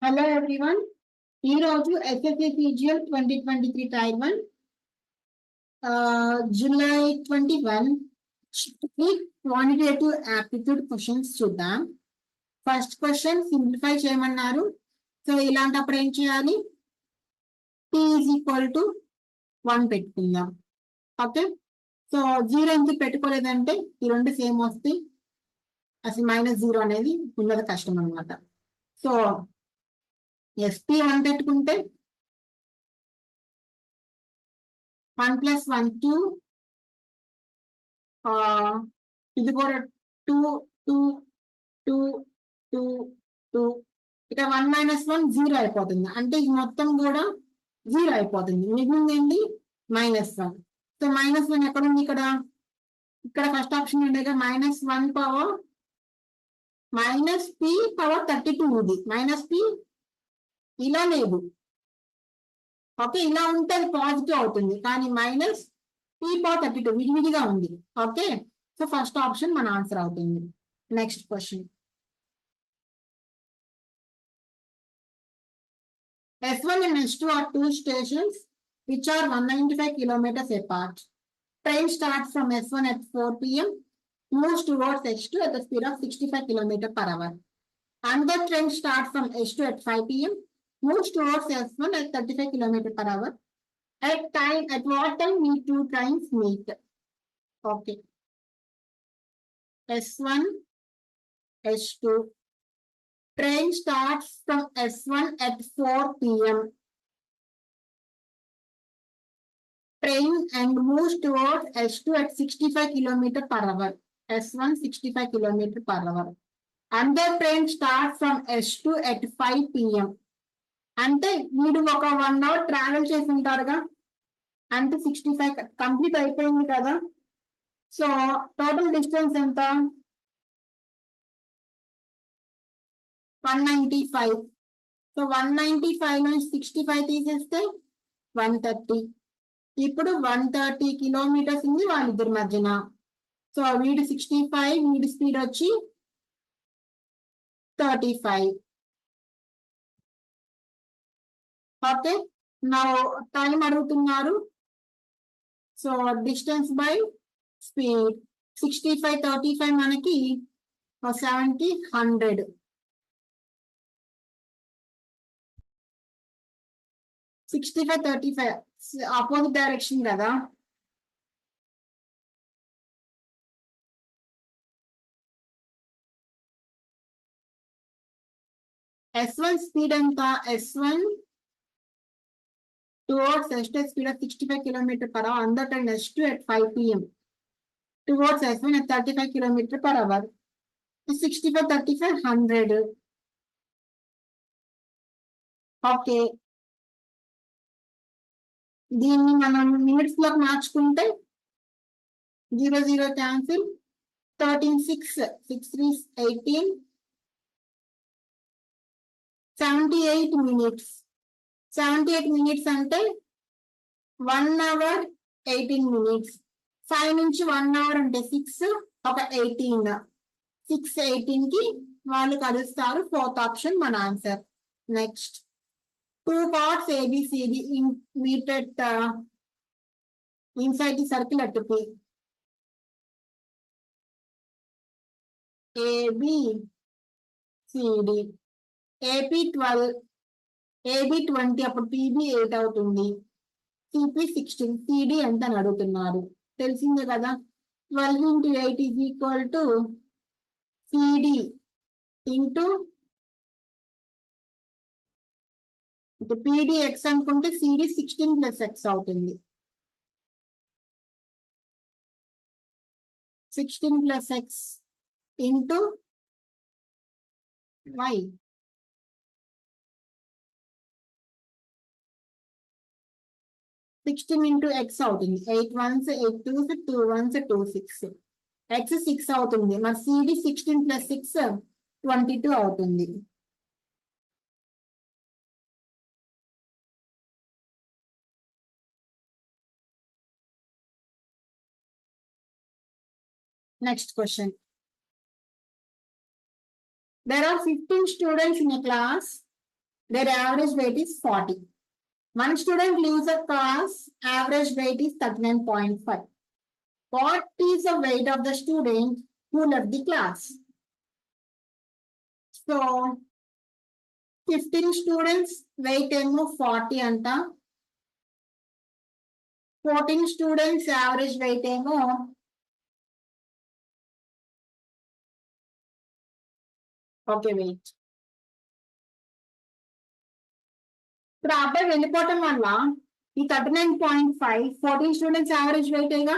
Hello everyone. ఈరోజు SSCGL 2023 Type 1 July 21 quantitative aptitude questions చూద్దాం. First question simplify చేయమన్నారు. So ఇలాంటప్పుడు ఏం చేయాలి? t is equal to 1 పెట్టుకుందాం. ఓకే, సో 0 ఎందుకు పెట్టుకోలేదంటే ఈ రెండు సేమ్ వస్తాయి, అసలు -0 అనేది ఉన్నది కష్టం అనమాట. సో SP 1 పెట్టుకుంటే 1 + 1 2 ఇది కూడా 2 2 2 2 2 ఇక 1 - 1 0 అయిపోతుంది, అంటే ఇది మొత్తం కూడా 0 అయిపోతుంది. మిగిలింది ఏంటి? -1. సో -1 ఎక్కడ ఉంది? ఇక్కడ ఫస్ట్ ఆప్షన్ ఉండేగా -1 పవర్ -p పవర్ 32 ఉంది. -p ఇలా లేదు. ఓకే, ఇలా ఉంటే అది పాజిటివ్ అవుతుంది, కానీ -p పవర్ 32 విడివిడిగా ఉంది. ఓకే, సో ఫస్ట్ ఆప్షన్ మన ఆన్సర్ అవుతుంది. Next question. S1 and S2 are two stations which are 195 kilometers apart. Train starts from S1 at 4 p.m. moves towards S2 at the speed of 65 km per hour. Another train starts from S2 at 5 p.m. moves towards S1 at 35 km per hour. At what time need two trains meet? Okay. S1, S2. Train starts from S1 at 4 p.m. Train and moves towards S2 at 65 km per hour. S1 65 km per hour. Another train starts from S2 at 5 p.m. అంటే వీడు ఒక 1 hour travel చేసి ఉంటారుగా, అంటే 65 complete అయిపోయింది కదా. So total distance ఎంత? 195. So 195 నుంచి 65 తీసేస్తే 130. ఇప్పుడు 130 కిలోమీటర్స్ ఉంది వాళ్ళిద్దరి మధ్యన. సో వీడు 65, వీడి స్పీడ్ వచ్చి 35. ఓకే, నా టైం అడుగుతున్నారు. సో డిస్టెన్స్ బై స్పీడ్ 65 35 మనకి 70 100. సిక్స్టీ-ఫైవ్ 35 ఆపోజిట్ డైరెక్షన్ కదా. S1 స్పీడ్ ఎంత? S1 towards S2 speed of 65 km per hour. On the train S2 at 5 p.m. towards S1 at 35 km per hour. 65 35 100. Okay, దీన్ని మనం minutes లోకి మార్చుకుంటే 0 0 cancel. 13 6 6 3 18 78 minutes. 78 minutes అంటే 1 hour 18 minutes. 5 నుంచి 1 hour అంటే 6, ఒక 18. 6 18 కి వాళ్ళు కలుస్తారు. ఫోర్త్ ఆప్షన్ మన answer. Next, 2 parts ABCD meet at inside the circle at P. ABCD. AP 12, AB 20, అప్పుడు PB 8 అవుతుంది. CP 16, CD ఎంత అని అడుగుతున్నారు. తెలిసిందే కదా, 12 into 8 is equal to CD into PD X అనుకుంటే CD 16 + X అవుతుంది. 16 + X into Y. 16 into X అవుతుంది. 8 1s 8 2s 2 1s 2 6. X 6 అవుతుంది. మరి CD 16 + 6 22 అవుతుంది. Next question. There are 15 students in a class. Their average weight is 40. One student leaves a class, average weight is 39.5. What is the weight of the student who left the class? So, 15 students, weight emo 40 anta. 14 students, average weight emo. Okay, wait. ఇప్పుడు ఆ అబ్బాయి వెళ్ళిపోవటం వల్ల ఈ 39.5 14 students average wait ఏగా.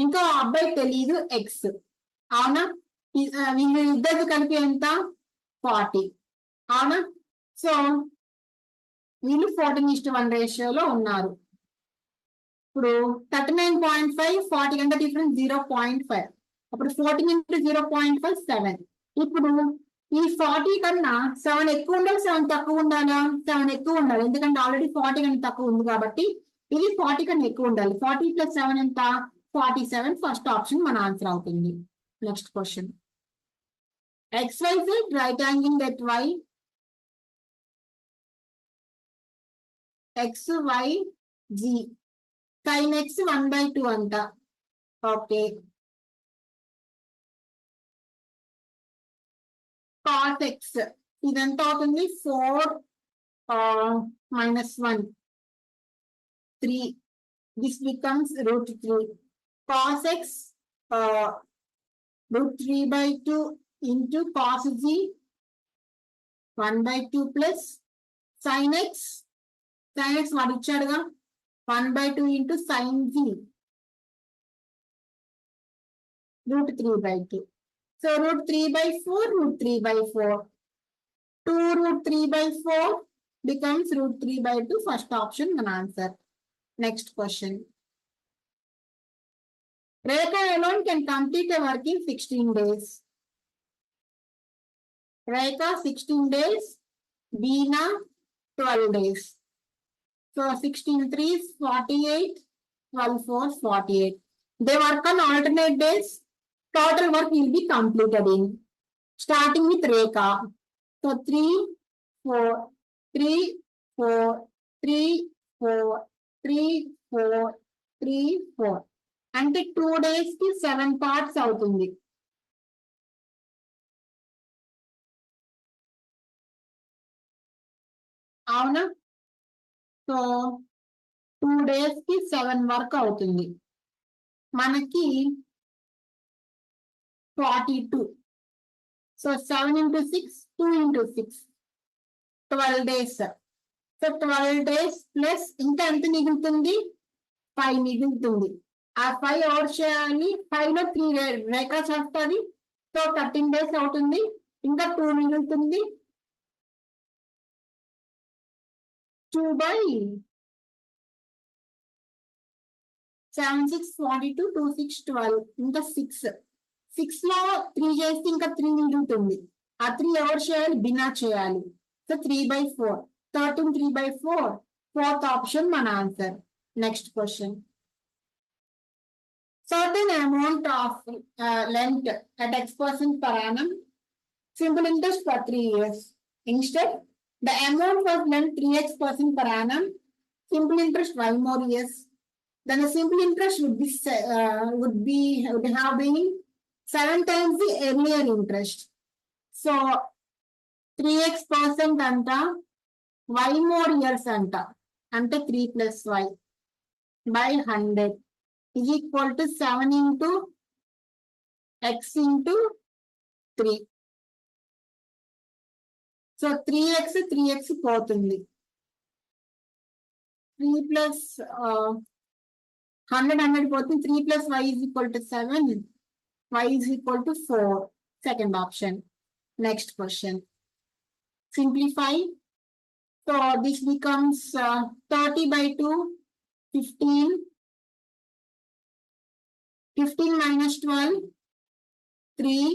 ఇంకా ఆ అబ్బాయి తెలియదు ఎక్స్, అవునా? వీళ్ళు ఇద్దరు కలిపి ఎంత 40, అవునా? సో వీళ్ళు 14:1 రేషియోలో ఉన్నారు. ఇప్పుడు 39.5 40 కంటే డిఫరెన్స్ 0.5. అప్పుడు 14 into 0.5 7. ఇప్పుడు ఈ 40 కన్నా 7 ఎక్కువ ఉండాలి, 7 తక్కువ ఉండాలా? 7 ఎక్కువ ఉండాలి, ఎందుకంటే ఆల్రెడీ 40 కన్నా తక్కువ ఉంది కాబట్టి ఇది 40 కన్నా ఎక్కువ ఉండాలి. 40 + 7 ఎంత? 47. ఫస్ట్ ఆప్షన్ మన ఆన్సర్ అవుతుంది. Next question. XYZ right angle at Y XYZ sin X 1/2 అంట. ఓకే. cos X ఇదెంత అవుతుంది? 4 - 1 3. This becomes √3. cos X √3/2 into cos Z 1/2 plus sin X వాడు ఇచ్చాడుగా 1/2 into sin Z √3/2. So √3/4 √3/4. 2 √3/4 becomes √3/2. First option an answer. Next question. Rekha alone can complete a work in 16 days. Rekha 16 days, Beena 12 days. So 16 3s 48, 12 4s 48. They work on alternate days. Total work will be completed in, starting with Rekha. So 3 4 3 4 3 4 3 4 3 4 అంటే 2 days కి 7 parts అవుతుంది. అవునా? So 2 days కి 7 work అవుతుంది. మనకి 42. So 7 into 6 2 into 6 12 days. So 12 days plus ఇంకా ఎంత మిగులుతుంది? 5 మిగులుతుంది. ఆ 5 ఎవరు చేయాలి? 5 లో 3 రేఖా చేస్తుంది. సో 13 days అవుతుంది. ఇంకా 2 మిగులుతుంది. 2/7 6 42 2 6 12 ఇంకా 6 లో 3 చేస్తే ఇంకా 3 మిగులుతుంది. ఆ 3 ఎవరు చేయాలి? బినా చేయాలి. సో 3/4. 13 3/4. ఫోర్త్ ఆప్షన్ మన answer. Next question. Certain amount of length at X% per annum, simple interest for 3 years. Instead, the amount was lent 3x% per annum, simple interest 5 more years. Then the simple interest would have been 7 times the earlier interest. So 3x% anta, y more years anta, ante 3 plus y by 100 is equal to 7 into x into 3. So 3x పోతుంది. 3 plus 100 పోతుంది. 3 plus y is equal to 7. Y is equal to 4. Second option. Next question. Simplify. So this becomes 30/2 15. 15 minus 12 3.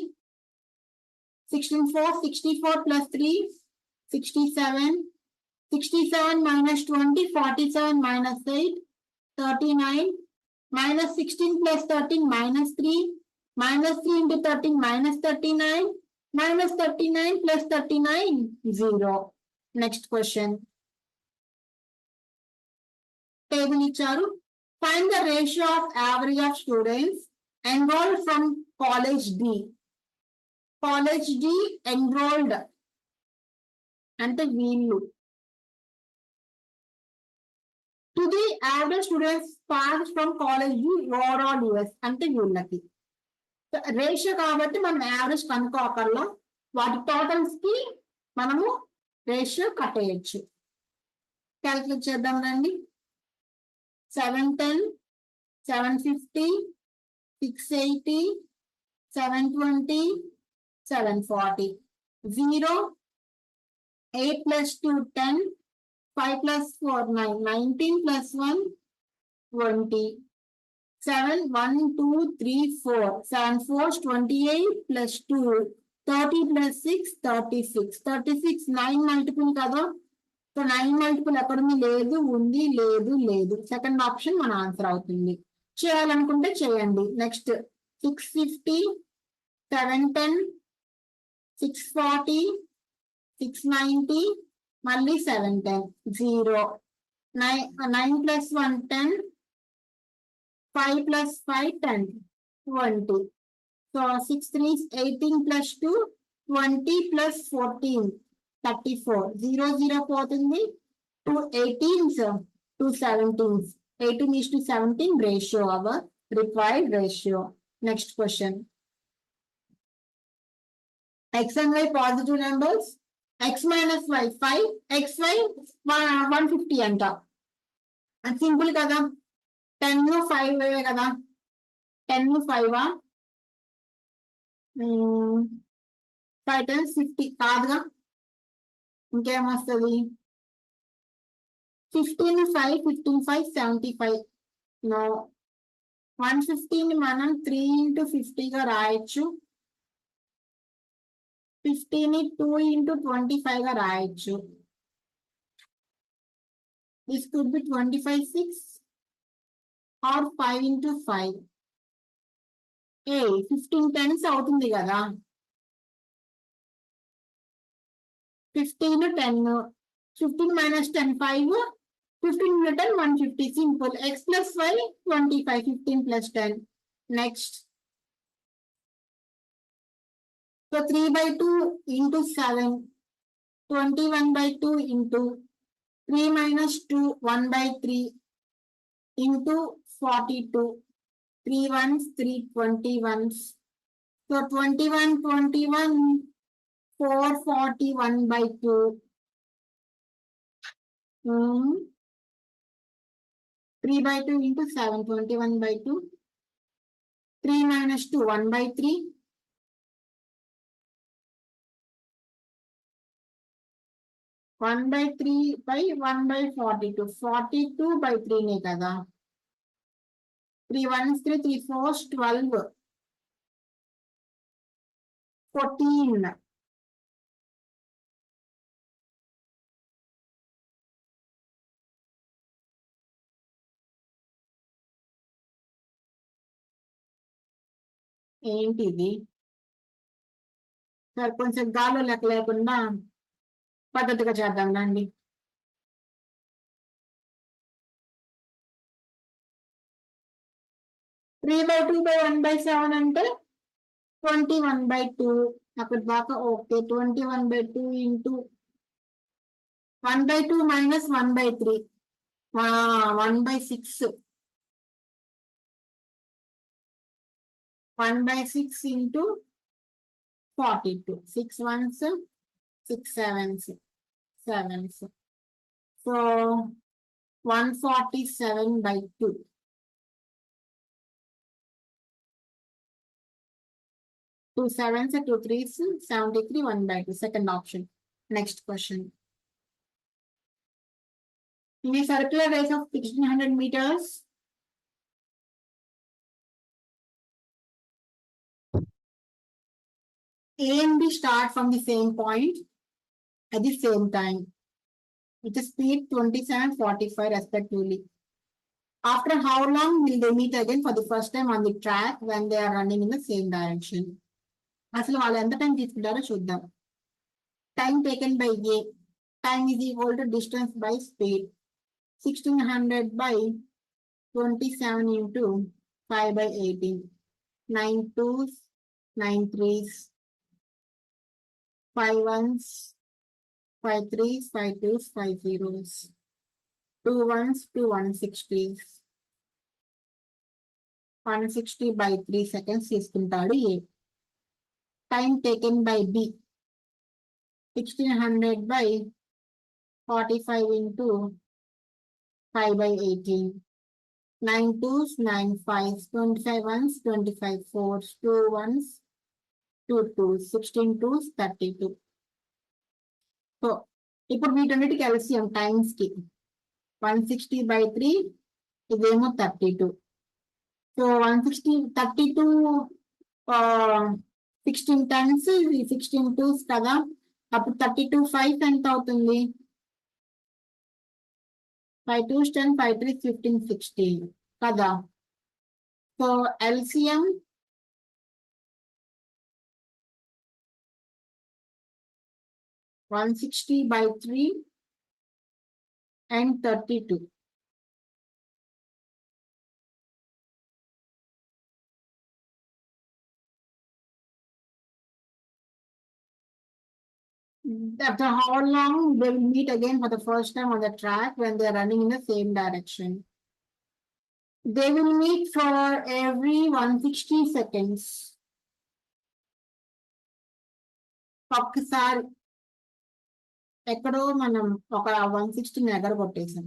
16 4 64 plus 3 67. 67 minus 20 47 minus 8 39 minus 16 plus 13 minus 3 minus 3 into 13 minus 39 minus 39 plus 39, 0. Next question. Table icharu. Find the ratio of average of students enrolled from college D. College D enrolled ante veelu. To the average students passed from college D overall US ante veellaki. Ratio కాబట్టి మనం average కనుక్కోకర్లా వాటి totals కి మనము ratio కట్టేయచ్చు. Calculate చేద్దాం రండి. 710, 750, 680, 720, 740. 0, 8 plus 2, 10, 5 plus 4, 9, 19 plus 1, 20. 7, 1, 2, 3, 4. 7 4s 28 plus 2. 30 plus 6, 36. 36 9 multiple కదా. So 9 multiple ఎక్కడుంది? లేదు, ఉంది, లేదు, లేదు. సెకండ్ ఆప్షన్ మన ఆన్సర్ అవుతుంది. చేయాలనుకుంటే చేయండి. నెక్స్ట్ 650, 710, 640, 690, మళ్ళీ 710. 0. 9 plus 1, 10. 5 plus 5, 10, 20. So 6 3s 18 plus 2, 20 plus 14, 34. 0 0 పోతుంది. 2 18s, 2 17s. 18 is to 17 ratio, our required ratio. Next question. X and Y positive numbers. X minus Y 5, XY 150 అంట. అది సింపుల్ కదా. 10 5 కదా. 10 5 5 times 50 కాదుగా. ఇంకేమొస్తుంది? 15 5, 15 5, 75. నో. 150 మనం 3 into 50 గా రాయొచ్చు. 50 2 into 25 గా రాయొచ్చు. This could be 25 6 or 5 into 5. 15 10s అవుతుంది కదా. 15 10. 15 minus 10 5. 15 into 10 150. Simple. X plus y 25. 15 plus 10. Next. So 3 by 2 into 7. 21 by 2 into 3 minus 2 1 by 3 into 42. 3 ones, 3 21s. So 21 21, 441 by 2. 3 by 2 into 7, 21 by 2. 3 minus 2, 1 by 3. 1 by 3 by 1 by 42. 42 by 3 ne kada. 3 1s 3, 3 4s 12. 14. ఏంటిది? Sir కొంచెం గాల్లో లెక్క లేకుండా పద్ధతిగా చేద్దాం రండి. 3 by 2 by 1 by 7 అంటే 21 by 2. అక్కడ దాకా okay. 21 by 2 into 1 by 2 minus 1 by 3. 1 by 6. 1 by 6 into 42. 6 ones, 6 sevens, 7s. So 147 by 2. 2 sevens, 2 3s, 73, 1 by 2. Second option. Next question. In a circular race of 1600 meters, A and B start from the same point at the same time with a speed 27, 45 respectively. After how long will they meet again for the first time on the track when they are running in the same direction? అసలు వాళ్ళు ఎంత time తీసుకుంటారో చూద్దాం. Time taken by A, time is equal to distance by speed. 1600 by 27 into 5 by 18. 9 twos, 9 threes, 5 ones, 5 threes, 5 twos, 5 zeros. 2 ones, 2 160s. 160 by 3 seconds తీసుకుంటాడు A. Time taken by B. 1600 by 45 into 5 by 18. 9 twos, 9 fives, 25 ones, 25 fours, 2 ones, 2 twos, 16 twos, 32. So ఇప్పుడు వీటన్నిటికి LCM times కి 160 by 3, ఇదేమో 32. So 160, 32 16 times 16 twos కదా, అప్పుడు 32 5 ఎంత అవుతుంది? 5 twos 10, 5 3s 15, 16 కదా. So LCM 160 by 3 and 32. After how long they will meet again for the first time on the track when they are running in the same direction? They will meet for every 160 seconds. ఒక్కసారి ఎక్కడో మనం ఒక 160 ఎగర కొట్టేసాం.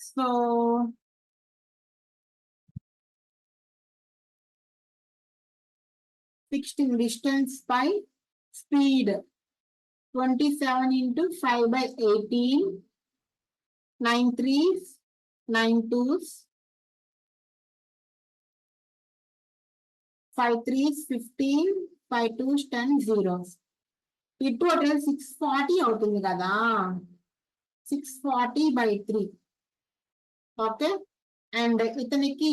So fixing distance by speed. 27 into 5 by 18. 9 threes, 9 twos, 5 threes 15, 5 twos 10 zeros. ఈ total 640 అవుతుంది కదా. 640 by 3. Okay, and ఇతనికి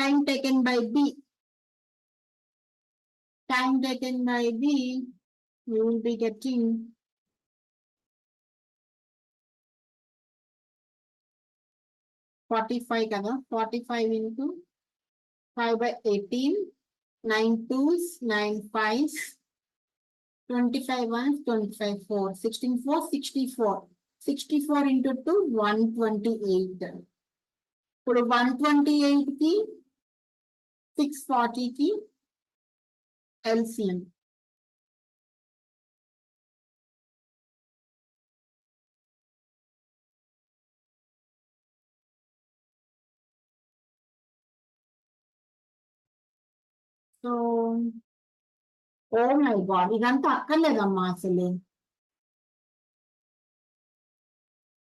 time taken by B. Time taken by B, you will be getting 45 kada. 45 into 5 by 18. 9 twos, 9 fives, 25 ones, 25 fours, 16 fours, 64. 64 into 2, 128. ఇప్పుడు 128 కి 640 కి LCM. So oh my god, ఇదంతా అక్కర్లేదమ్మా అసలు.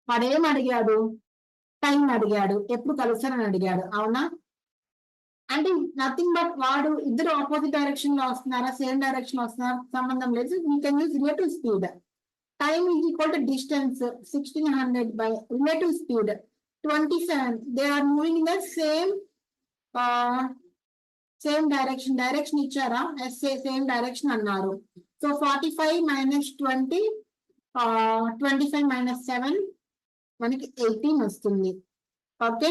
వాడేం అడిగాడు? టైం అడిగాడు, ఎప్పుడు కలుస్తారని అడిగాడు, అవునా? అంటే నథింగ్ బట్ వాడు ఇద్దరు ఆపోజిట్ డైరెక్షన్ లో వస్తున్నారా, సేమ్ డైరెక్షన్ లో వస్తున్నారా సంబంధం లేదు. We can use relative speed. Time is equal to distance 1600 by relative speed 27. They are moving in the same direction. Direction ఇచ్చారా? సేమ్ డైరెక్షన్ అన్నారు. సో 45 minus 20, 25 minus 7 మనకి 18 వస్తుంది. Okay,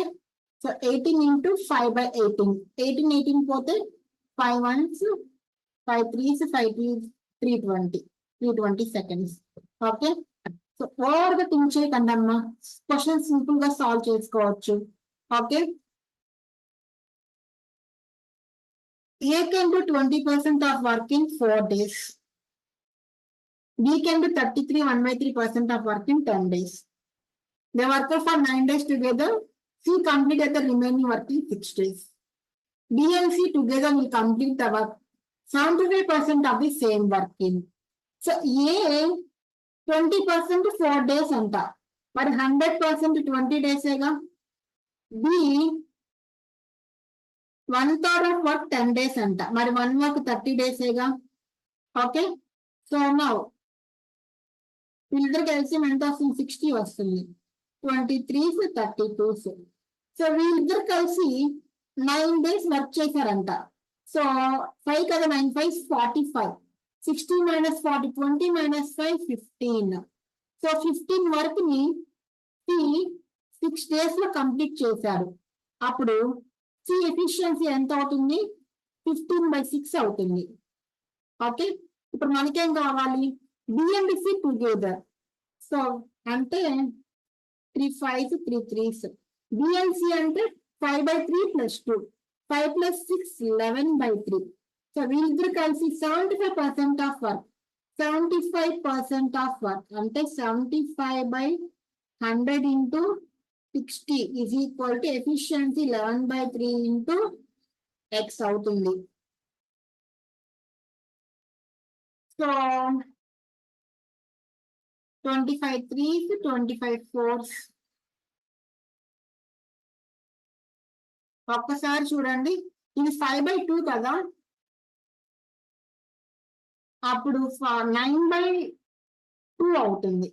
so 18 into 5 by 18. 18 పోతే 5 ones, 5 threes, 5 twos, 320 seconds. Okay, so over గా think చేయకండి అమ్మా, question simple గా solve చేసుకోవచ్చు. Okay, A can do 20% of work in 4 days. B can do 33 1/3% of work in 10 days. They work for 9 days together. C completed the remaining work in 6 days. B and C together will complete the work 75% of the same work in. So A 20% 4 days anta, మరి 100% 20 days ega. B 1/3 of work 10 days అంట. మరి 1 work 30 days okay. So now వీళ్ళిద్దరికి LCM ఎంత వస్తుంది? 60 వస్తుంది. 23s 32s. So వీళ్ళిద్దరు కలిసి 9 days work చేశారంట. సో 5 కదా, 9 5 45. 60 minus 40, 20 minus 5 15. సో 15 వర్క్ ని 6 days లో కంప్లీట్ చేశారు. అప్పుడు సి ఎఫిషియన్సీ ఎంత అవుతుంది? 15/6 అవుతుంది. ఓకే. ఇప్పుడు మనకేం కావాలి? బిఎండిసి టుగెదర్. సో అంటే 3 5s 3 3s. బిఎన్సి అంటే 5/3 + 2. 5 + 6 11/3. సో వీళ్ళిద్దరు కలిసి 75% ఆఫ్ వర్క్. 75% ఆఫ్ వర్క్ అంటే 75/100 into 60 is equal to efficiency 11/3 into x అవుతుంది. So 25 3s 25 4s. ఒక్కసారి చూడండి, ఇది 5/2 కదా, అప్పుడు 9/2 అవుతుంది.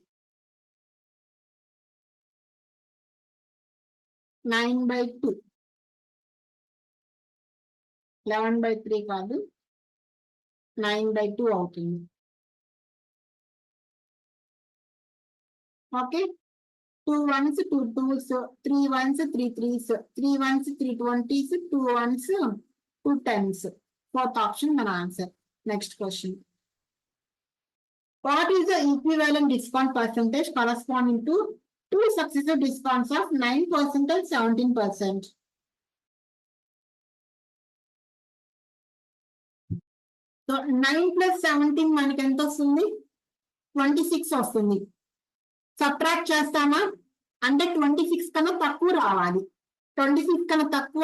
9/2 11/3 కాదు, 9/2 అవుతుంది. Okay. 2 1s 2 2s, 3 1s 3 3s, 3 1s 3 20s, 2 1s 2 10s. Fourth option మన answer. Next question. What is the equivalent discount percentage corresponding to two successive discounts of 9% and 17%? So 9 + 17 మనకి ఎంత వస్తుంది? 26 వస్తుంది. సబ్ట్రాక్ట్ చేస్తామా అంటే 26 కన్నా తక్కువ రావాలి. 26 కన్నా తక్కువ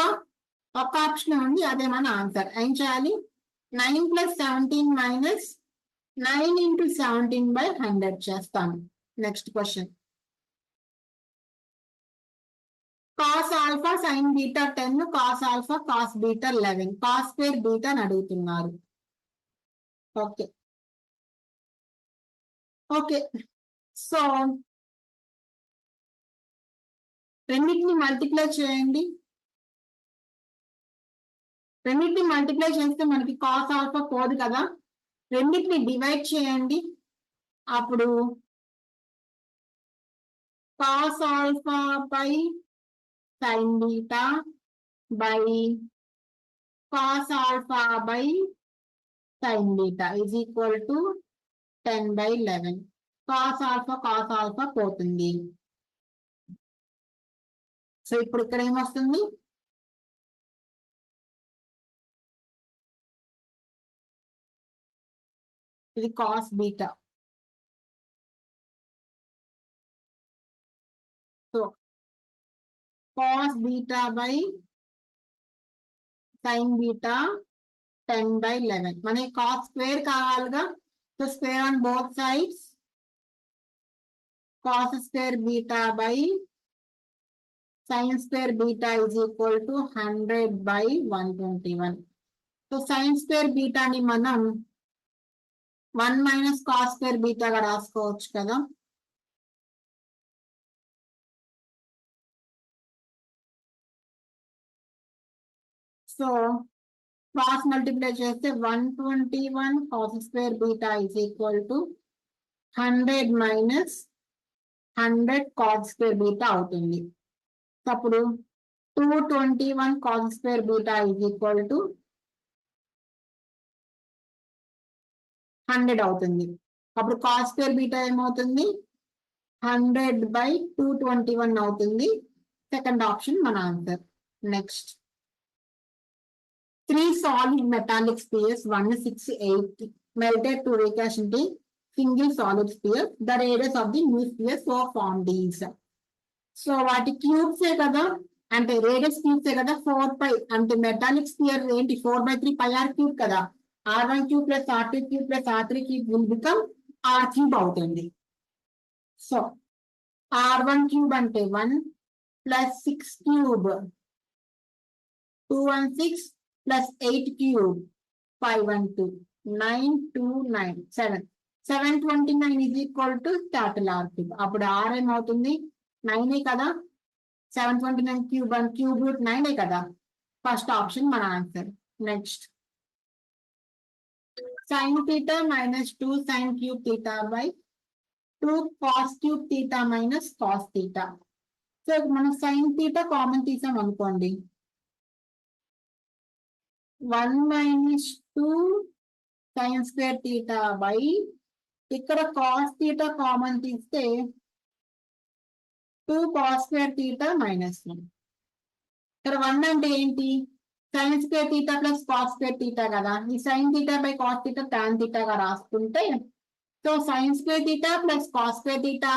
ఒక ఆప్షన్ ఉంది, అదే మన ఆన్సర్. ఏం చేయాలి? 9 + 17 - 9 into 17/100 చేస్తాను. Next question. cos alpha sin beta 10, cos alpha cos beta 11, cos square beta అని అడుగుతున్నారు. ఓకే. ఓకే. సో రెండింటిని మల్టిప్లై చేయండి. రెండింటిని మల్టిప్లై చేస్తే మనకి cos alpha పోదు కదా, రెండింటిని డివైడ్ చేయండి. అప్పుడు cos alpha by sin beta by cos alpha by sin beta is equal to 10/11. cos alpha పోతుంది. సో ఇప్పుడు ఇక్కడ ఏమొస్తుంది? ఇది cos beta. So cos beta by sin beta 10/11. మనకి cos square కావాలిగా, so square on both sides. cos square beta by sin square beta is equal to 100/121. So sin square beta ని మనం 1 - cos square beta గా రాసుకోవచ్చు కదా. So cross multiply చేస్తే 121 cos square beta is equal to 100 - 100 cos square beta అవుతుంది. అప్పుడు 221 cos square beta is equal to 100 అవుతుంది. అప్పుడు cos square beta ఏమవుతుంది? 100/221 అవుతుంది. సెకండ్ ఆప్షన్ మన answer. Next. 3 solid metallic spheres 1 6 8 melted to recast into single solid sphere. The radius of the new sphere so formed is. So వాటి cubes కదా, అంటే radius క్యూబ్సే కదా. 4π అంటే మెటాలిక్ స్పియర్ ఏంటి? 4/3 πr cube కదా. r1 cube + r2 cube + r3 cube will become r³ అవుతుంది. So r1³ అంటే 1 + 6³ 216 plus 8 cube 512 929 7 729 is equal to capital R cube. అప్పుడు R ఏమవుతుంది 9 కదా 729 cube and cube root 9 కదా ఫస్ట్ ఆప్షన్ మన answer. Next sin theta minus 2 sin cube theta by 2 cos cube theta minus cos theta. So మనం sin theta common తీసాం అనుకోండి 1 minus 2 sin square theta by ఇక్కడ cos theta common తీస్తే 2 cos square theta minus 1. ఇక్కడ 1 అంటే ఏంటి sin square theta plus cos square theta కదా ఈ sin theta by cos theta tan theta గా రాసుకుంటే so sin square theta plus cos square theta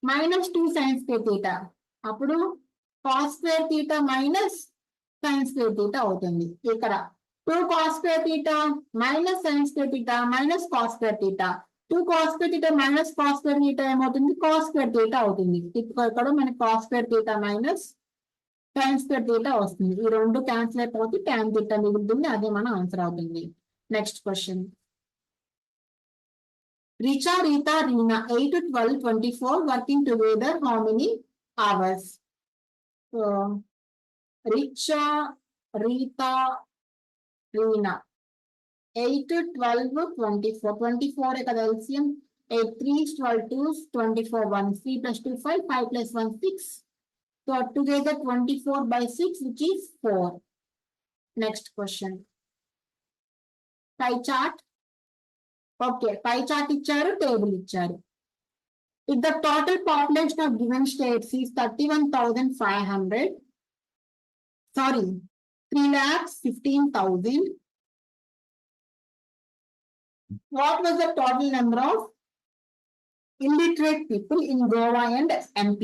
minus 2 sin square theta అప్పుడు cos square theta minus sin square theta అవుతుంది. ఇక్కడ 2 cos square theta minus sin square theta minus cos square theta 2 cos square theta minus cos square theta ఏమవుతుంది cos square theta అవుతుంది. ఇక్కడ మనకి cos square theta minus tan square theta వస్తుంది. ఈ రెండు cancel అయిపోతే tan theta మిగులుతుంది. అదే మన ఆన్సర్ అవుతుంది. Next question Richa, Rita, Reena 8 to 12 24 working together how many hours? So Richa, Rita, Reena 8 to 12 24 24 కదా LCM 8 3 12 2 24 1 3 plus 2 5 5 plus 1 6. So together 24 by 6 which is 4. Next question. Pie chart. Okay, pie chart ఇచ్చారు table ఇచ్చారు. If the total population of given states is 31,500 sorry 3,15,000 what was the total number of illiterate people in Goa and MP?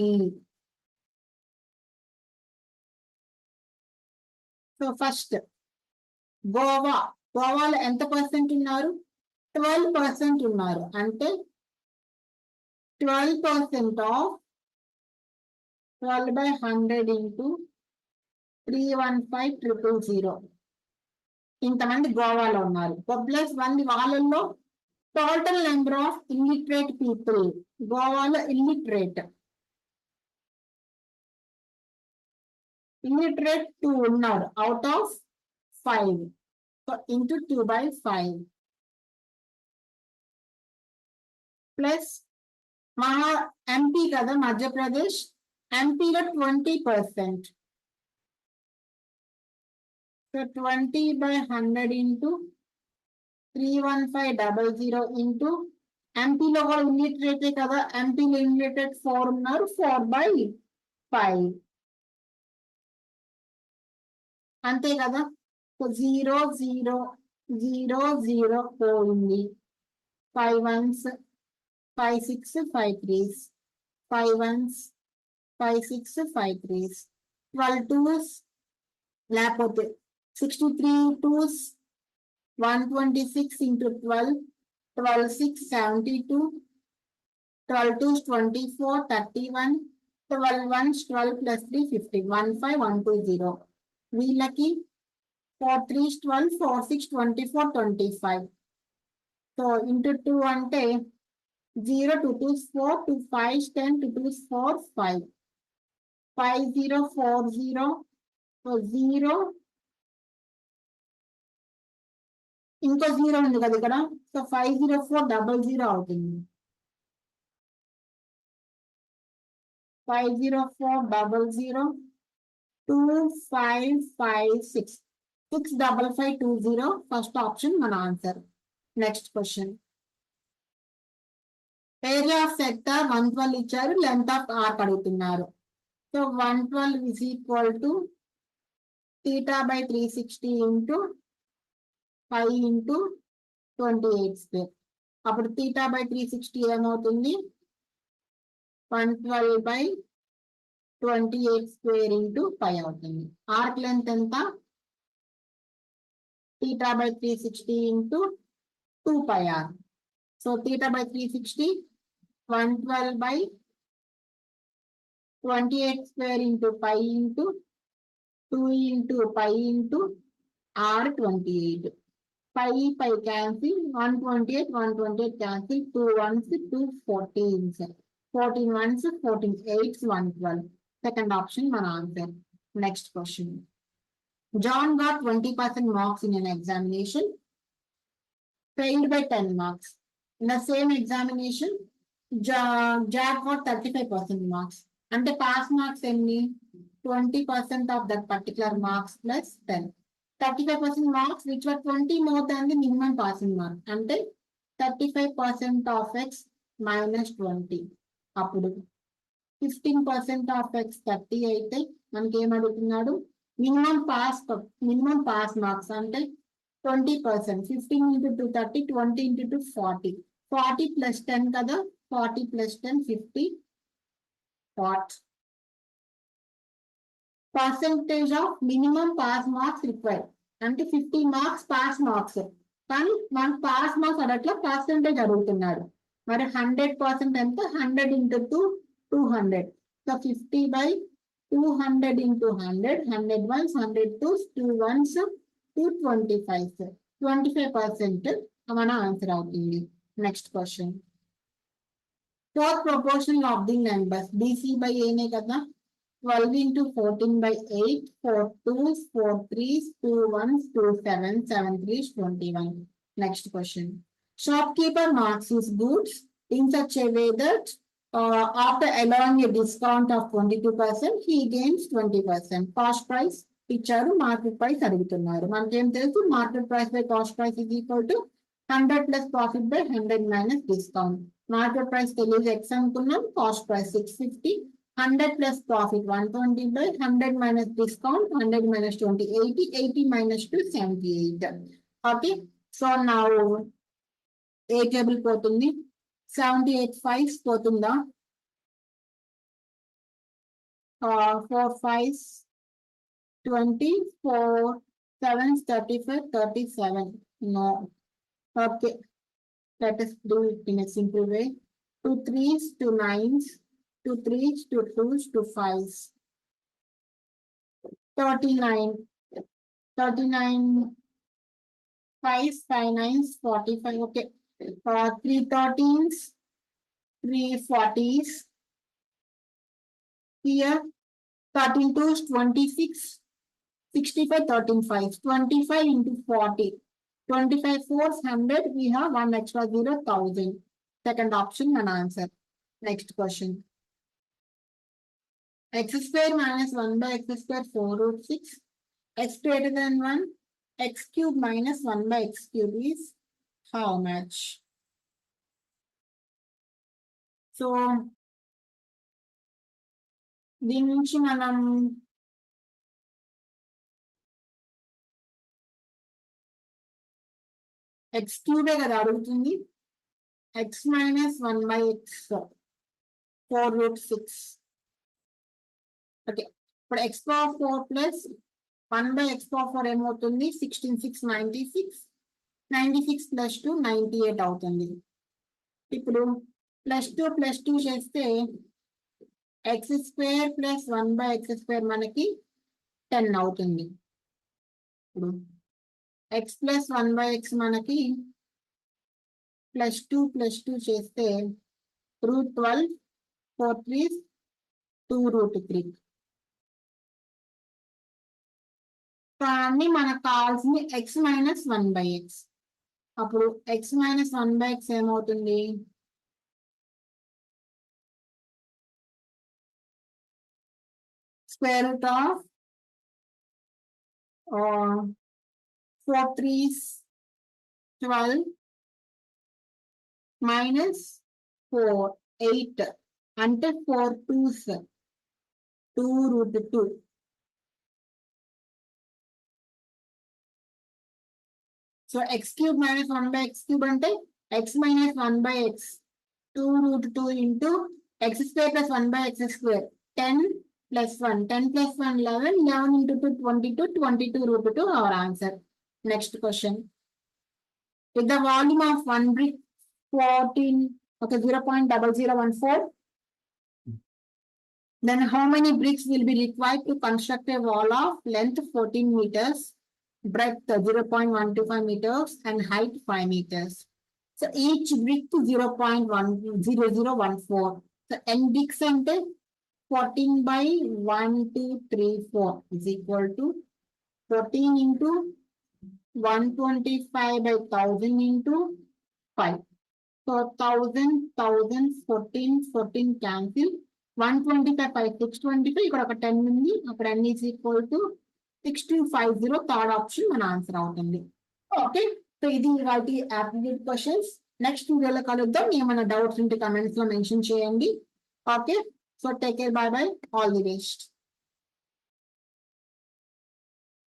So first గోవాలో ఎంత percent ఉన్నారు 12% ఉన్నారు అంటే 12% of 12 by 100 into 315,000 ఇంతమంది గోవాలో ఉన్నారు. ప్లస్ వాళ్ళల్లో total number of illiterate people గోవాలో ఇల్లిటరేట్ 2 ఉన్నారు out of 5 so into 2 by 5 plus MP కదా మధ్యప్రదేశ్ ఎంపీలో 20% సో 20 by 100 into 315,000 into ఎంపీలో కూడా ఇల్లిటరేటే కదా ఎంపీలో ఇల్లిటరేట్ 4 ఉన్నారు 4 by 5 అంతే కదా సో 0 0 0 0 పోయింది 5 ones 5 6 5 3s 5 ones 5 6 5 3s 12 twos లేకపోతే 63 twos 126 into 12 12 6 72 12 twos 24 31 12 ones 12 plus 3 50 15,120 వీళ్ళకి 4 3s 12 4 6 24 25 సో ఇంటూ 2 అంటే 0 2 2s 4 2 5s 10 2 2s 4 5 5 0 4 0 సో 0 ఇంకో 0 ఉంది కదా ఇక్కడ సో 50400 అవుతుంది 50400 2556 65520 ఫస్ట్ ఆప్షన్ మన answer. Next question area of sector 112 ఇచ్చారు లెంత్ ఆఫ్ ఆర్క్ అడుగుతున్నారు. So 112 is equal to theta by 360 into 5 into 28 square. అప్పుడు theta by 360 ఏమవుతుంది 112 by 28 square into 5 అవుతుంది. ఆర్క్ లెంత్ ఎంత theta by 360 into 2 pi r. So theta by 360 112 by 28 square into pi into 2 into pi into R28. Pi cancel, 128, 128 cancel, 2 ones, 2 14s. 14 ones, 14 8s, 112. Second option, one answer. Next question. John got 20% marks in an examination, failed by 10 marks. In the same examination, Jack got 35% marks. And the pass marks any 20% of that particular marks plus 10. 35% marks which were 20 more than the minimum passing mark. And 35% of x minus 20. అప్పుడు 15% of x 30 అయితే మనకి ఏమడుగుతున్నాడు minimum pass marks అంటే 20%. 15 into 2 30, 20 into 2 40. 40 plus 10 కదా, 40 plus 10 50. What? Percentage of minimum pass marks required. అంటే 50 marks pass marks. కానీ మనకు pass marks అడట్లా percentage అడుగుతున్నాడు. మరి 100% ఎంత 100 into 2 200. So 50 by 200 into 100. 100 ones, 100 twos, 2 ones, 225. 25% మన ఆన్సర్ అవుతుంది. Next question. Fourth proportion of the numbers BC by A కదా, 12 into 14 by 8, 4 2s, 4 3s, 2 1s, 2 7s, 7 3s, 21. Next question. Shopkeeper marks his goods in such a way that after allowing a discount of 22%, he gains 20%. Cost price ఇచ్చారు, market price అడుగుతున్నారు. మనకేం తెలుసు, market price by cost price is equal to 100 plus profit by 100 minus discount. Market price తెలియదు x అనుకున్నాం, cost price 650. 100 plus profit 120 by 100 minus discount 100 minus 20 80, 80 minus 2 78. Okay, so now a table పోతుంది, 78 5s పోతుందా, 4 5s 20, 4 7s 35, 37. No. Okay, let us do it in a simple way. 2 3s, 2 9s, 2 3s, 2 2s, 2 5s. 39. 39 5s, 5 9s, 45. Okay. 3 13s, 3 40s. Here 13 2s, 26, 65, 13 5s. 25 into 40. 25 4s, 100. We have one extra 0, 1000. Second option, an answer. Next question. X square minus 1 by x square 4 root 6. X greater than 1. X cube minus 1 by x cube is how much? So, దీని నుంచి మనం x cube కదా అడుగుతుంది, x minus 1 by x 4 root 6. Okay, ఇప్పుడు x power 4 plus 1 by x power 4 ఏమవుతుంది, 16 6 96. 96 plus 2 98 అవుతుంది. ఇప్పుడు +2 చేస్తే x square plus 1 by x square మనకి 10 అవుతుంది. ఇప్పుడు x plus 1 by x మనకి +2 చేస్తే √12, 4 3s, 2 √3. కానీ మనకు కావాల్సింది x minus 1 by x. అప్పుడు x minus 1 by x ఏమవుతుంది, square root of 4 3s 12 minus 4 8 అంటే 4 2s 2 √2. So x cube minus 1 by x cube అంటే x minus 1 by x 2 √2 into x square plus 1 by x square 10 plus 1 10 plus 1 11 11 into 2 22 22 √2 our answer. Next question. With the volume of 1 brick 14 okay 0.0014 Then how many bricks will be required to construct a wall of length 14 meters, breadth 0.125 meters, and height 5 meters? So each brick 0.10014. So n bricks ante 14 by 1234 is equal to 14 into 125 by 1000 into 5. So 14 cancel. 125 by 625 ఇక్కడ ఒక 10 ఉంది అక్కడ n is equal to 6250 third option మన answer అవుతుంది. Okay, so ఇది వాటి aptitude questions. Next వీడియోలో కలుద్దాం. ఏమైనా డౌట్స్ ఉంటే కమెంట్స్ లో మెన్షన్ చేయండి. Okay, so take care, by by, all the best.